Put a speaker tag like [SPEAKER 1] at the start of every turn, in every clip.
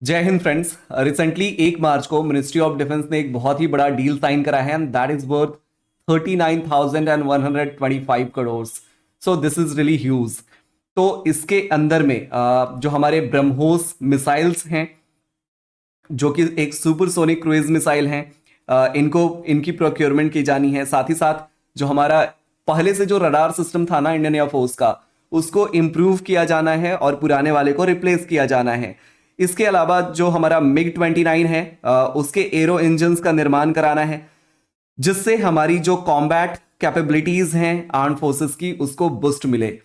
[SPEAKER 1] जय Hind friends. Recently 1 मार्च को ministry of defence ने एक बहुत ही बड़ा डील साइन करा है and that is worth 39,125 crore. So this is really huge. तो इसके अंदर में जो हमारे ब्रह्मोस मिसाइल्स हैं, जो कि एक सुपरसोनिक क्रूइज मिसाइल हैं, इनको इनकी प्रोक्योरमेंट की जानी है। साथ ही साथ जो हमारा पहले से जो रडार सिस्टम था ना इंडियन एयरफोर्स का, उसको इम्प्रूव किया जाना है और पुराने वाले को रिप्लेस किया जाना है। इसके अलावा जो हमारा मिग 29 है, उसके एरो इंजन्स का निर्माण कराना है, जिससे हमारी जो कॉम्बैट कैपेबिलिटीज हैं आर्म फोर्सेस की, उसको बूस्ट मिले।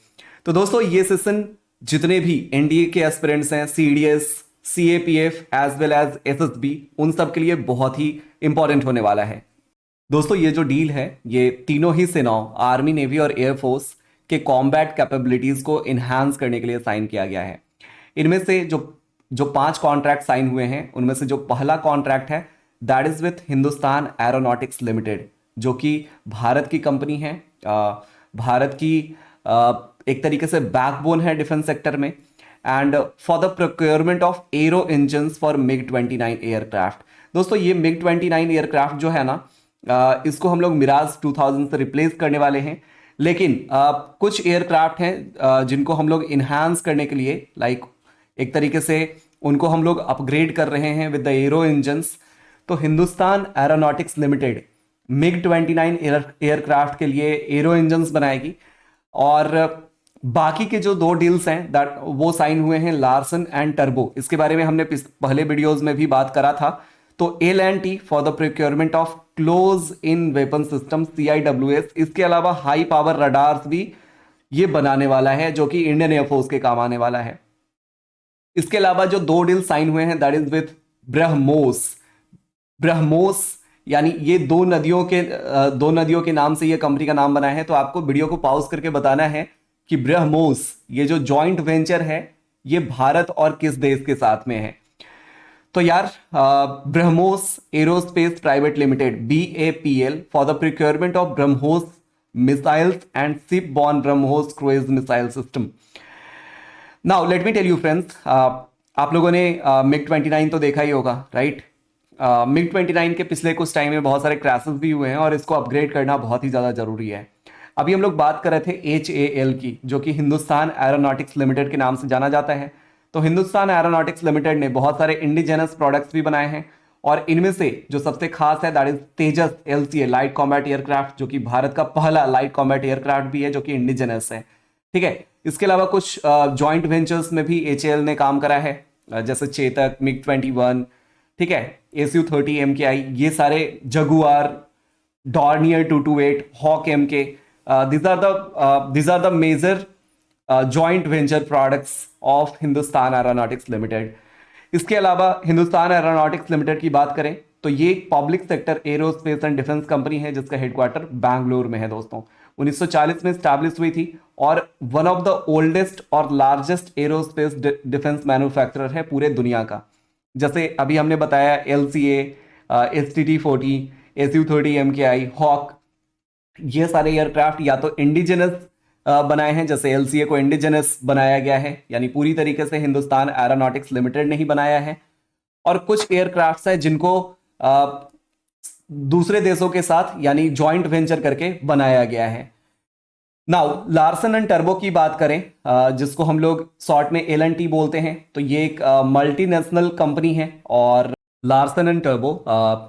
[SPEAKER 1] तो दोस्तों, ये सेशन जितने भी एनडीए के एस्पिरेंट्स हैं, CDS, CAPF as well as SSB, उन सब के लिए बहुत ही इंपॉर्टेंट होने वाला है। दोस्तों, ये जो डील है, ये तीनों ही सेनाओं, आर्मी, नेवी और एयरफोर्स के कॉम्बैट कैपेबिलिटीज को इन्हांस करने के लिए साइन किया गया है। इनमें से जो जो 5 कॉन्ट्रैक्ट साइन हुए हैं, उनमें से जो पहला कॉन्ट्रैक्ट है that is with Hindustan aeronautics limited, जो कि भारत की कंपनी है। भारत की एक तरीके से बैकबोन है डिफेंस सेक्टर में। And for the procurement of arrow engines for MiG 29 aircraft. दोस्तों, ये मिग 29 एयरक्राफ्ट जो है ना, इसको हम लोग मिराज 2000 से रिप्लेस करने वाले हैं। लेकिन कुछ एयरक्राफ्ट हैं जिनको हम लोग इन्हांस करने के लिए, लाइक एक तरीके से उनको हम लोग अपग्रेड कर रहे हैं विद द एरो इंजन्स। तो Hindustan aeronautics limited MiG 29 aircraft के लिए एरो इंजन्स बनाएगी। और बाकी के जो 2 डील्स हैं दैट वो साइन हुए हैं लार्सन एंड टर्बो। इसके बारे में हमने पहले वीडियोस में भी बात करा था। तो L&T for the procurement of close in weapon system CIWS। इसके अलावा हाई पावर रडार्स भी ये बनाने वाला है, जो कि इंडियन एयरफोर्स के काम आने वाला है। इसके अलावा जो 2 डील साइन हुए हैं that is with BrahMos. BrahMos यानी ये दो नदियों के नाम से ये कंपनी का नाम बना है। तो आपको वीडियो को पॉज करके बताना है कि ब्रह्मोस ये जो जॉइंट वेंचर है, ये भारत और किस देश के साथ में है। तो यार, BrahMos aerospace private limited BAPL for the procurement of BrahMos missiles and ship borne BrahMos cruise missile system. Now let me tell you friends, आप लोगों ने मिग 29 तो देखा ही होगा, राइट? मिग 29 के पिछले कुछ टाइम में बहुत सारे क्रैशेस भी हुए हैं और इसको अपग्रेड करना बहुत ही ज़्यादा ज़रूरी है। अभी हम लोग बात कर रहे थे HAL की, जो कि हिंदुस्तान एरोनॉटिक्स लिमिटेड के नाम से जाना जाता है। तो हिंदुस्तान एरोनॉटिक्स लिमिटेड ने बहुत सारे इंडिजिनस प्रोडक्ट्स भी बनाए हैं, और इनमें से जो सबसे खास है that is Tejas LCA light combat aircraft, जो कि भारत का पहला लाइट कॉम्बैट एयरक्राफ्ट भी है, जो कि इंडिजिनस है। ठीक है। इसके अलावा कुछ जॉइंट वेंचर्स में भी HAL ने काम करा है, जैसे चेतक, मिग 21, ठीक है, SU-30 MKI, ये सारे Jaguar, Dornier 228, Hawk MK, these are the major joint venture products of Hindustan aeronautics limited. इसके अलावा हिंदुस्तान एरोनॉटिक्स लिमिटेड की बात करें तो ये एक public sector aerospace and defence company है, जिसका हेडक्वार्टर बैंगलोर में है। दोस्तों, 1940 में स्टैब्लिश हुई थी और वन ऑफ द ओल्डेस्ट और लार्जेस्ट एरोस्पेस डिफेंस मैन्युफैक्चरर है पूरे दुनिया का। जैसे अभी हमने बताया LCA, STT-40, SU-30 MKI, hoc, ये सारे एयरक्राफ्ट या तो इंडिजिनस बनाए हैं, जैसे LCA को इंडिजिनस बनाया गया है, यानी पूरी तरीके से हिंदुस्तान एरोनॉटिक्स लिमिटेड ने ही बनाया है। और कुछ एयरक्राफ्ट्स हैं जिनको दूसरे देशों के साथ यानी जॉइंट वेंचर करके बनाया गया है। नाउ लार्सन एंड टर्बो की बात करें, जिसको हम लोग शॉर्ट में L&T बोलते हैं, तो ये एक मल्टीनेशनल कंपनी है। और Larsen and turbo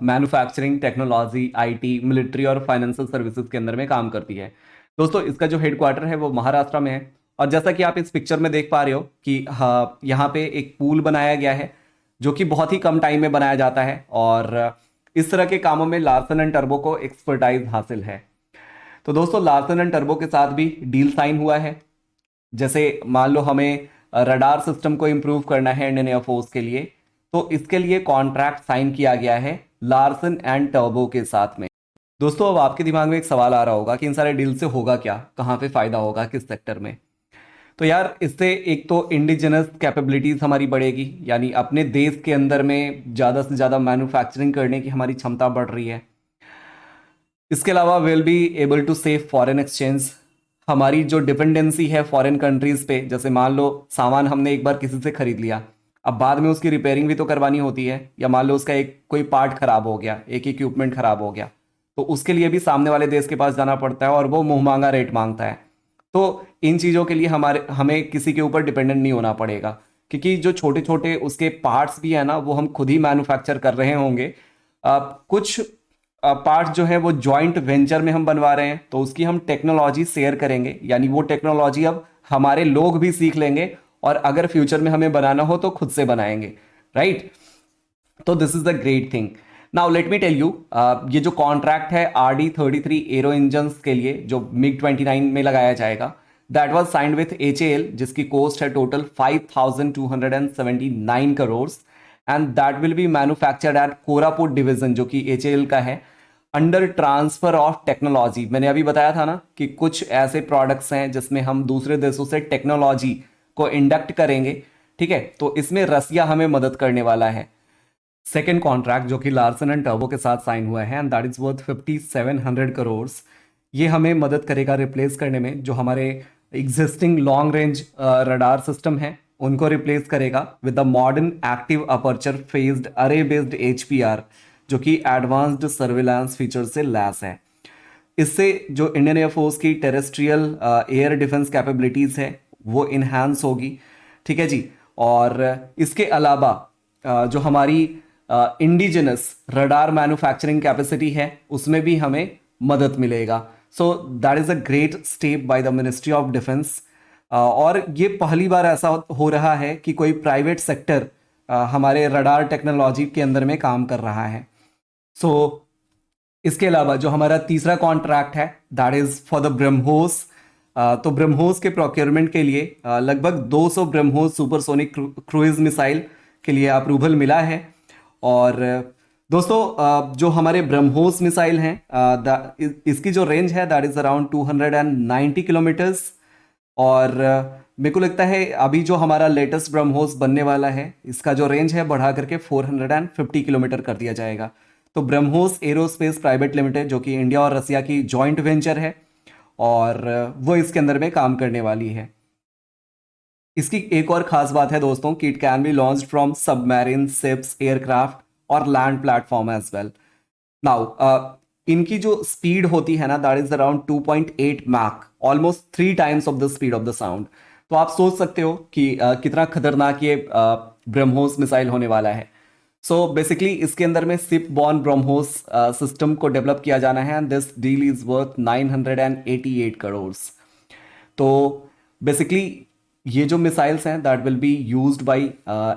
[SPEAKER 1] manufacturing, technology, IT, military और फाइनेंशियल सर्विसेज के अंदर में काम करती है। दोस्तों, इसका जो हेडक्वार्टर है वो महाराष्ट्र में है। और जैसा कि आप इस पिक्चर में देख पा रहे हो कि हाँ, यहाँ पे एक पूल बनाया गया है, जो कि बहुत ही कम टाइम में बनाया जाता है। और इस तरह के कामों में लार्सन एंड टर्बो को एक्सपर्टाइज हासिल है। तो दोस्तों, लार्सन एंड टर्बो के साथ भी डील साइन हुआ है। जैसे मान लो हमें रडार सिस्टम को इंप्रूव करना है इंडियन एयरफोर्स के लिए, तो इसके लिए कॉन्ट्रैक्ट साइन किया गया है लार्सन एंड टर्बो के साथ में। दोस्तों, अब आपके दिमाग में एक सवाल आ रहा होगा कि इन सारे डील से होगा क्या, कहाँ पे फायदा होगा, किस सेक्टर में? तो यार, इससे एक तो इंडिजिनस कैपेबिलिटीज हमारी बढ़ेगी, यानी अपने देश के अंदर में ज़्यादा से ज़्यादा मैन्युफैक्चरिंग करने की हमारी क्षमता बढ़ रही है। इसके अलावा will be able to save foreign exchange. हमारी जो डिपेंडेंसी है फॉरेन कंट्रीज पे, जैसे मान लो सामान हमने एक बार किसी से खरीद लिया, अब बाद में उसकी रिपेयरिंग भी तो करवानी होती है, या मान लो उसका एक कोई पार्ट खराब हो गया, एक इक्विपमेंट खराब हो गया, तो उसके लिए भी सामने वाले देश के पास जाना पड़ता है और वो मुंह मांगा रेट मांगता है। तो इन चीज़ों के लिए हमें किसी के ऊपर डिपेंडेंट नहीं होना पड़ेगा, क्योंकि जो छोटे छोटे उसके पार्ट्स भी है ना वो हम खुद ही मैन्युफैक्चर कर रहे होंगे। कुछ पार्ट्स जो है वो जॉइंट वेंचर में हम बनवा रहे हैं, तो उसकी हम टेक्नोलॉजी शेयर करेंगे, यानी वो टेक्नोलॉजी अब हमारे लोग भी सीख लेंगे, और अगर फ्यूचर में हमें बनाना हो तो खुद से बनाएंगे, राइट। तो this is the great thing. Now let me tell you, ये जो कॉन्ट्रैक्ट है RD-33 एरो इंजन के लिए जो MiG-29 में लगाया जाएगा, that was signed with HAL, जिसकी कॉस्ट है total 5,279 crore, and that will be manufactured at Koraput division, जो कि HAL का है, अंडर ट्रांसफर ऑफ टेक्नोलॉजी। मैंने अभी बताया था ना कि कुछ ऐसे प्रोडक्ट्स हैं जिसमें हम दूसरे देशों से टेक्नोलॉजी को इंडक्ट करेंगे, ठीक है। तो इसमें रसिया हमें मदद करने वाला है। सेकेंड कॉन्ट्रैक्ट जो कि लार्सन एंड टर्बो के साथ साइन हुआ है, and that is worth 5,700 crore. ये हमें मदद करेगा रिप्लेस करने में, जो हमारे existing long range radar system है उनको रिप्लेस करेगा with the modern active aperture phased अरे बेस्ड HPR, जो कि एडवांस्ड सर्विलांस फीचर से लैस है। इससे जो इंडियन एयरफोर्स की टेरेस्ट्रियल एयर डिफेंस कैपेबिलिटीज है वो इन्हांस होगी, ठीक है जी। और इसके अलावा जो हमारी इंडिजिनस रडार मैन्युफैक्चरिंग कैपेसिटी है उसमें भी हमें मदद मिलेगा। So that is a great step by the ministry of defence. और ये पहली बार ऐसा हो रहा है कि कोई प्राइवेट सेक्टर हमारे रडार टेक्नोलॉजी के अंदर में काम कर रहा है। सो इसके अलावा जो हमारा तीसरा कॉन्ट्रैक्ट है that is for the BrahMos. तो ब्रह्मोस के प्रोक्योरमेंट के लिए लगभग 200 ब्रह्मोस सुपरसोनिक क्रूइज मिसाइल के लिए अप्रूवल मिला है। और दोस्तों जो हमारे ब्रह्मोस मिसाइल हैं, इसकी जो रेंज है दैट इज अराउंड 290 किलोमीटर्स। और मेरे को लगता है अभी जो हमारा लेटेस्ट ब्रह्मोस बनने वाला है इसका जो रेंज है बढ़ा करके 450 किलोमीटर कर दिया जाएगा। तो ब्रह्मोस एरोस्पेस प्राइवेट लिमिटेड, जो कि इंडिया और रसिया की जॉइंट वेंचर है, और वो इसके अंदर में काम करने वाली है। इसकी एक और खास बात है दोस्तों कि it can be launched from submarine ships, aircraft और land platform as well. Now इनकी जो स्पीड होती है ना that is around 2.8 mach, almost 3 times of the speed of the sound. तो आप सोच सकते हो कि कितना खतरनाक ये ब्रह्मोस मिसाइल होने वाला है। सो बेसिकली इसके अंदर में शिप बॉर्न ब्रह्मोस सिस्टम को डेवलप किया जाना है, and this deal is worth 988 crore. तो बेसिकली ये जो मिसाइल्स हैं that will be used by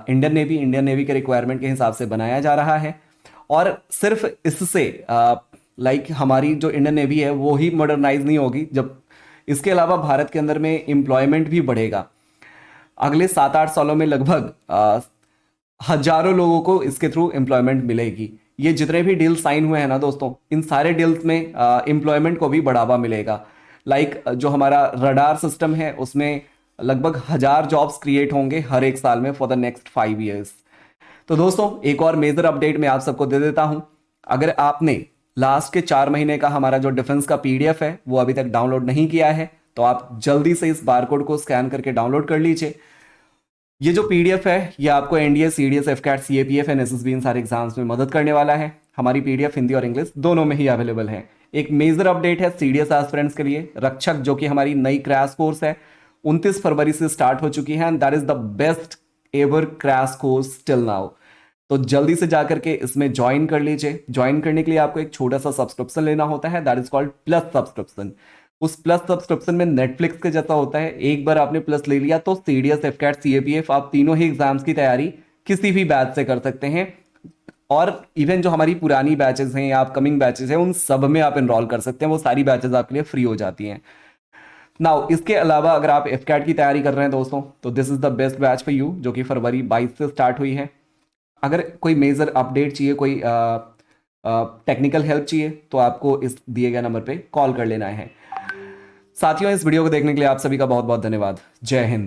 [SPEAKER 1] Indian navy के रिक्वायरमेंट के हिसाब से बनाया जा रहा है। और सिर्फ इससे लाइक हमारी जो इंडियन नेवी है वो ही मॉडर्नाइज नहीं होगी, जब इसके अलावा भारत के अंदर में एम्प्लॉयमेंट भी बढ़ेगा। अगले 7-8 सालों में लगभग हजारों लोगों को इसके थ्रू एम्प्लॉयमेंट मिलेगी। ये जितने भी डील साइन हुए हैं ना दोस्तों, इन सारे डील्स में एम्प्लॉयमेंट को भी बढ़ावा मिलेगा। लाइक जो हमारा रडार सिस्टम है उसमें लगभग 1000 जॉब्स क्रिएट होंगे हर एक साल में फॉर द नेक्स्ट 5 ईयर्स। तो दोस्तों एक और मेजर अपडेट मैं आप सबको दे देता हूं। अगर आपने लास्ट के 4 महीने का हमारा जो डिफेंस का PDF है वो अभी तक डाउनलोड नहीं किया है तो आप जल्दी से इस बारकोड को स्कैन करके डाउनलोड कर लीजिए। ये जो PDF है ये आपको NDA, CDS, FCAT, CAPF and SSB इन सारे एग्जाम्स में मदद करने वाला है। हमारी PDF हिंदी और इंग्लिश दोनों में ही अवेलेबल है। एक मेजर अपडेट है CDS एस्पिरेंट्स के लिए, रक्षक जो कि हमारी नई क्रैश कोर्स है 29 फरवरी से स्टार्ट हो चुकी है, and that is the best ever crash course till now. तो जल्दी से जाकर के इसमें ज्वाइन कर लीजिए। ज्वाइन करने के लिए आपको एक छोटा सा सब्सक्रिप्शन लेना होता है, that is called plus subscription. उस प्लस सब्सक्रिप्शन में नेटफ्लिक्स के जैसा होता है, एक बार आपने प्लस ले लिया तो CDS, FCAT, CAPF आप तीनों ही एग्जाम्स की तैयारी किसी भी बैच से कर सकते हैं। और इवन जो हमारी पुरानी बैचेस हैं या अपकमिंग बैचेस हैं उन सब में आप एनरोल कर सकते हैं, वो सारी बैचेस आपके लिए फ्री हो जाती हैं। नाउ इसके अलावा अगर आप FCAT की तैयारी कर रहे हैं दोस्तों तो this is the best batch for you, जो कि फरवरी 22 से स्टार्ट हुई है। अगर कोई मेजर अपडेट चाहिए, कोई टेक्निकल हेल्प चाहिए तो आपको इस दिए गए नंबर पे कॉल कर लेना है। साथियों इस वीडियो को देखने के लिए आप सभी का बहुत बहुत धन्यवाद। जय हिंद।